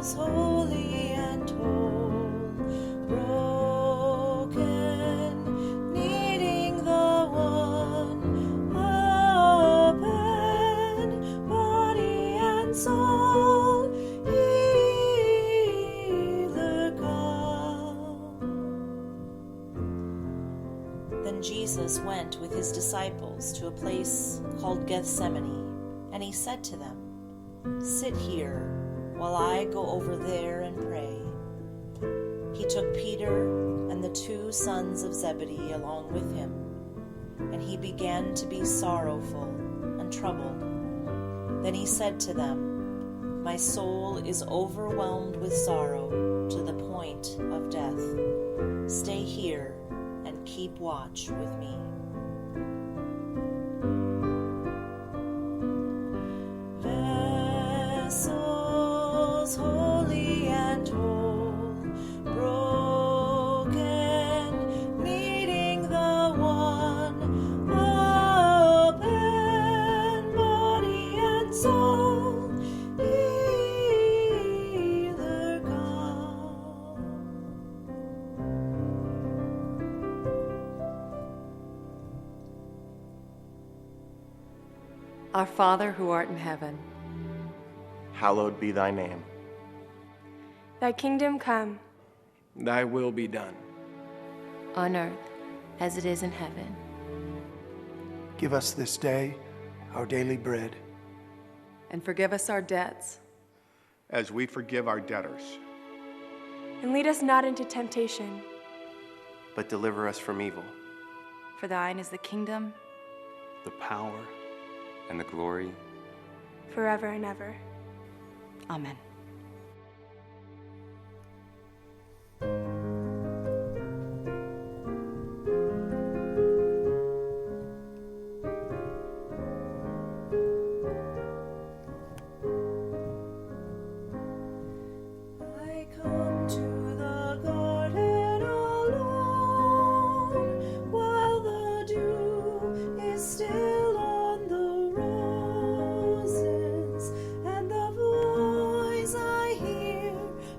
souls holy and whole, broken, needing the one, open, body and soul, healer God. Then Jesus went with his disciples to a place called Gethsemane, and he said to them, "Sit here while I go over there and pray." He took Peter and the 2 sons of Zebedee along with him, and he began to be sorrowful and troubled. Then he said to them, "My soul is overwhelmed with sorrow to the point of death. Stay here and keep watch with me." Vessels holy and whole, broken, needing the one, open, body and soul, healer God. Our Father who art in heaven, hallowed be thy name. Thy kingdom come, Thy will be done. on earth as it is in heaven. Give us this day our daily bread, And forgive us our debts, As we forgive our debtors. and lead us not into temptation, But deliver us from evil. For thine is the kingdom, the power, and the glory. forever and ever. Amen. I come to the garden alone, while the dew is still on the roses, and the voice I hear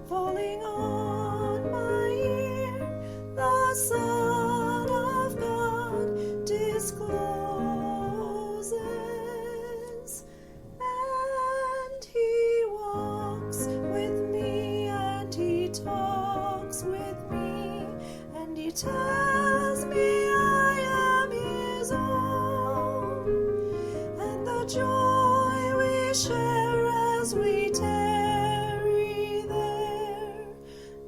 falling on my ear, the Son of God discloses. And he walks with me, and he talks with me, and he tells me I am his own. And the joy we share as we tarry there,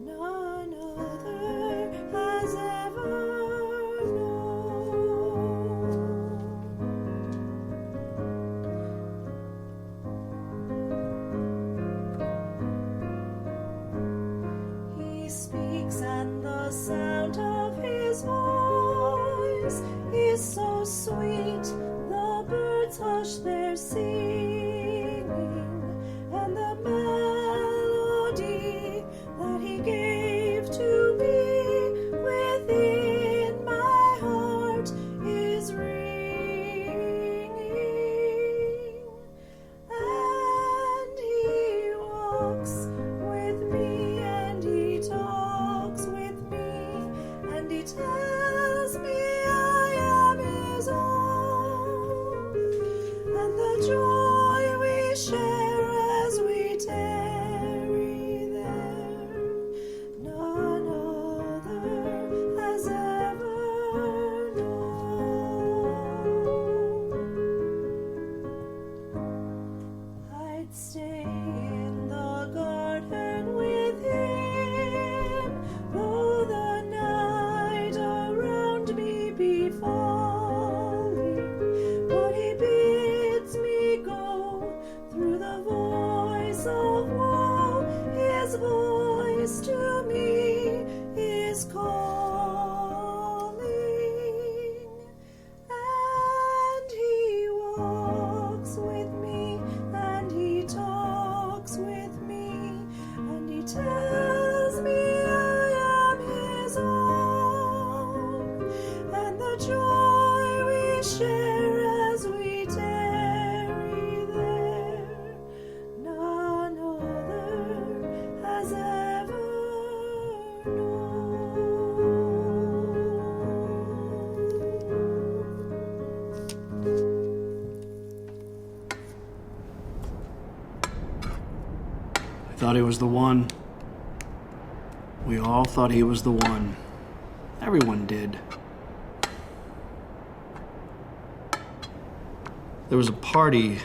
none other has ever known. He speaks, and the sound of his voice is so sweet, the birds hush their singing, and the melody that he gave to me within my heart is ringing. And he walks with me, and he talks with me, and he tells me I am his own. And the joy we share as we tarry there, none other has ever known. I'd stay in the garden with him, though the night around me be falling. But he bids me go through the voice of woe. His voice to me is calling. And he walks with me, and he talks with me, and he tells me I am his own. And the joy we share as we tarry there, none other thought he was the one. We all thought he was the one. Everyone did. There was a party,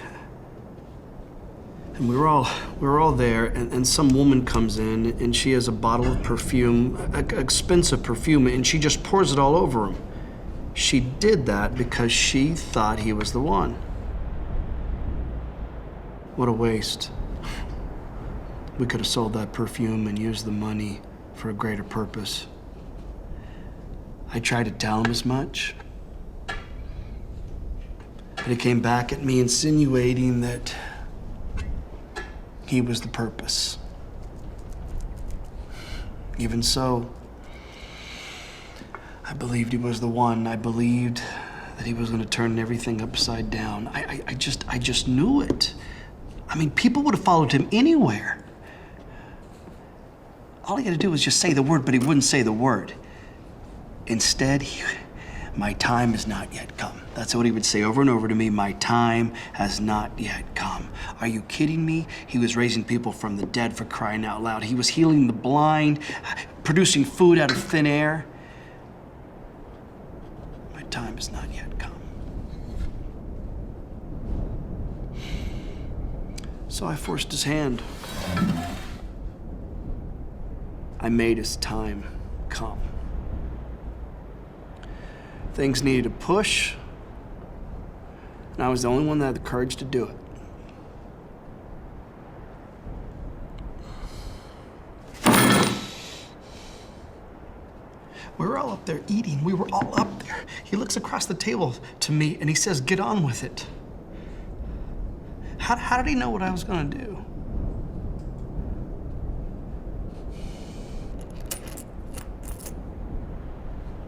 and we were all there, and some woman comes in, and she has a bottle of perfume, expensive perfume, and she just pours it all over him. She did that because she thought he was the one. What a waste. We could have sold that perfume and used the money for a greater purpose. I tried to tell him as much, but he came back at me insinuating that he was the purpose. Even so, I believed he was the one. I believed that he was going to turn everything upside down. I just knew it. I mean, people would have followed him anywhere. All he had to do was just say the word, but he wouldn't say the word. Instead, my time has not yet come. That's what he would say over and over to me. My time has not yet come. Are you kidding me? He was raising people from the dead, for crying out loud. He was healing the blind, producing food out of thin air. My time has not yet come. So I forced his hand. I made his time come. Things needed a push, and I was the only one that had the courage to do it. We were all up there eating. We were all up there. He looks across the table to me and he says, "Get on with it." How did he know what I was going to do?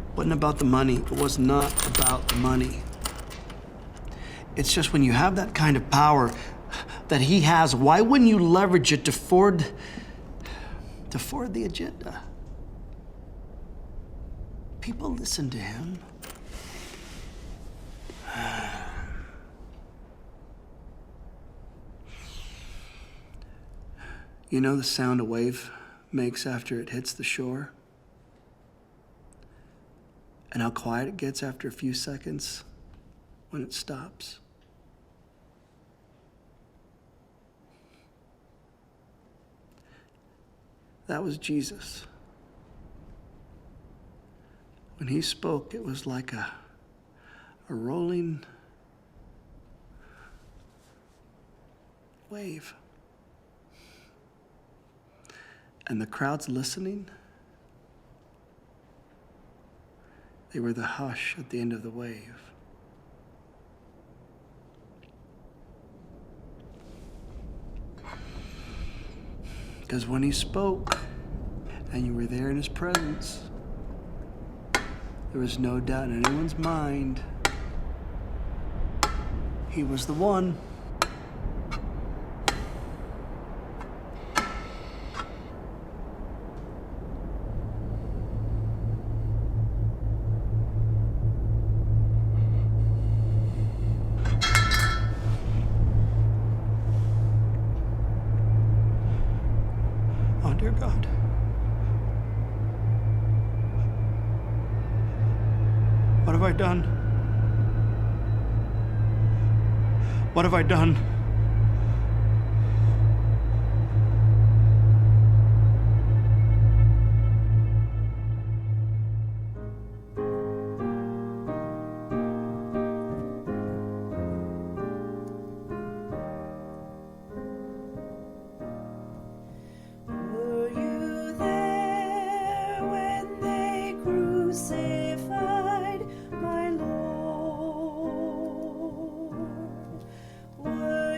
It wasn't about the money. It was not about the money. It's just when you have that kind of power that he has, why wouldn't you leverage it to forward the agenda? People listen to him. You know the sound a wave makes after it hits the shore? And how quiet it gets after a few seconds when it stops? That was Jesus. When he spoke, it was like a rolling wave. And the crowds listening, they were the hush at the end of the wave. Because when he spoke and you were there in his presence, there was no doubt in anyone's mind he was the one. Oh, dear God. What have I done? What have I done? Were you there when they crucified my Lord? Were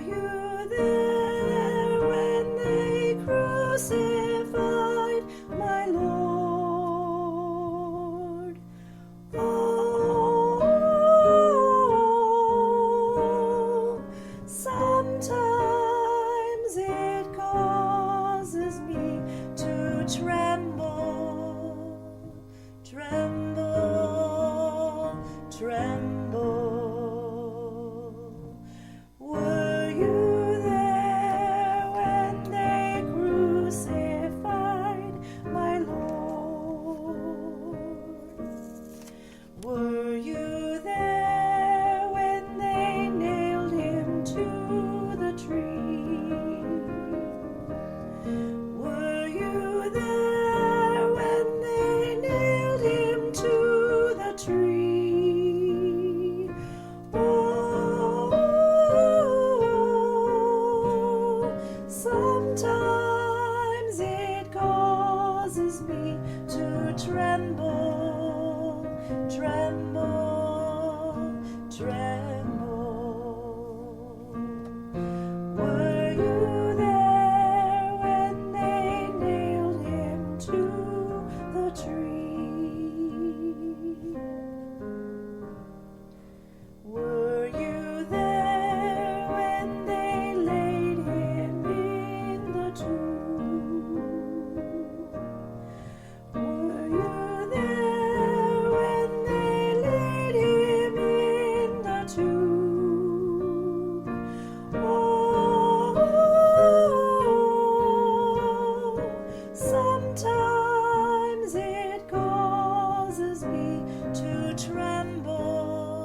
tremble,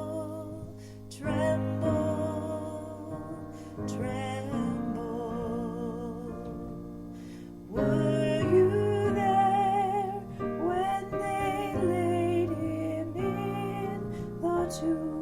tremble, tremble. Were you there when they laid him in the tomb?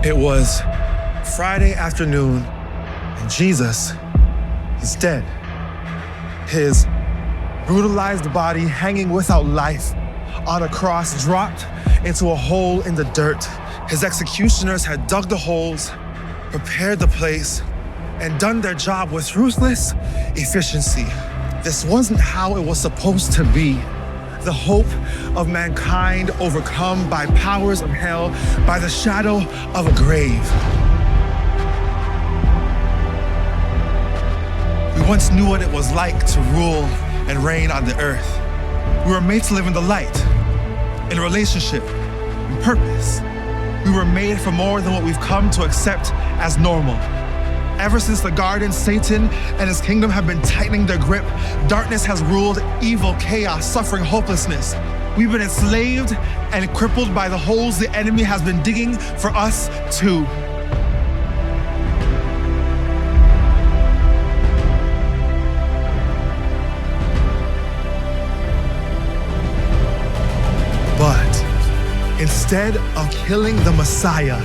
It was Friday afternoon, and Jesus is dead. His brutalized body hanging without life on a cross dropped into a hole in the dirt. His executioners had dug the holes, prepared the place, and done their job with ruthless efficiency. This wasn't how it was supposed to be. The hope of mankind overcome by powers of hell, by the shadow of a grave. We once knew what it was like to rule and reign on the earth. We were made to live in the light, in relationship, in purpose. We were made for more than what we've come to accept as normal. Ever since the garden, Satan and his kingdom have been tightening their grip. Darkness has ruled, evil, chaos, suffering, hopelessness. We've been enslaved and crippled by the holes the enemy has been digging for us too. But instead of killing the Messiah,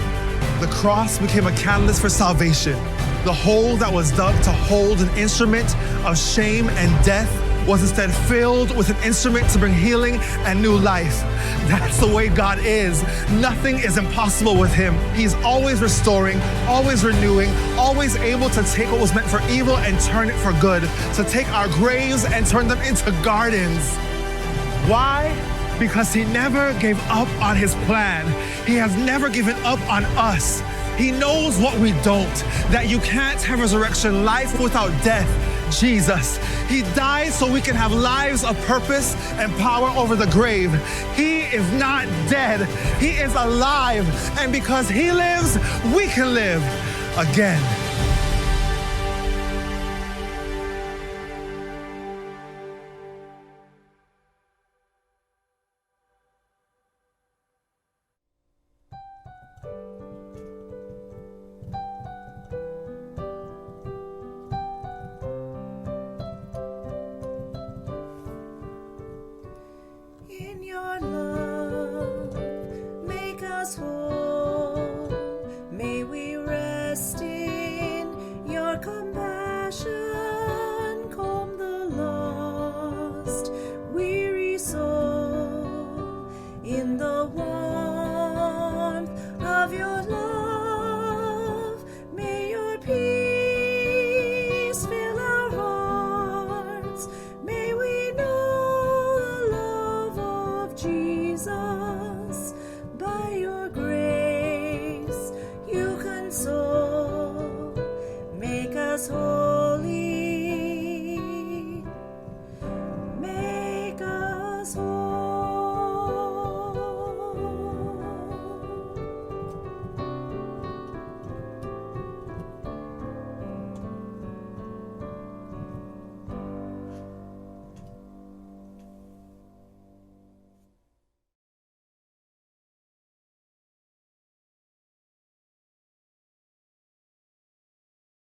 the cross became a catalyst for salvation. The hole that was dug to hold an instrument of shame and death was instead filled with an instrument to bring healing and new life. That's the way God is. Nothing is impossible with him. He's always restoring, always renewing, always able to take what was meant for evil and turn it for good, to take our graves and turn them into gardens. Why? Because he never gave up on his plan. He has never given up on us. He knows what we don't, that you can't have resurrection life without death. Jesus. He died so we can have lives of purpose and power over the grave. He is not dead. He is alive. And because he lives, we can live again. In your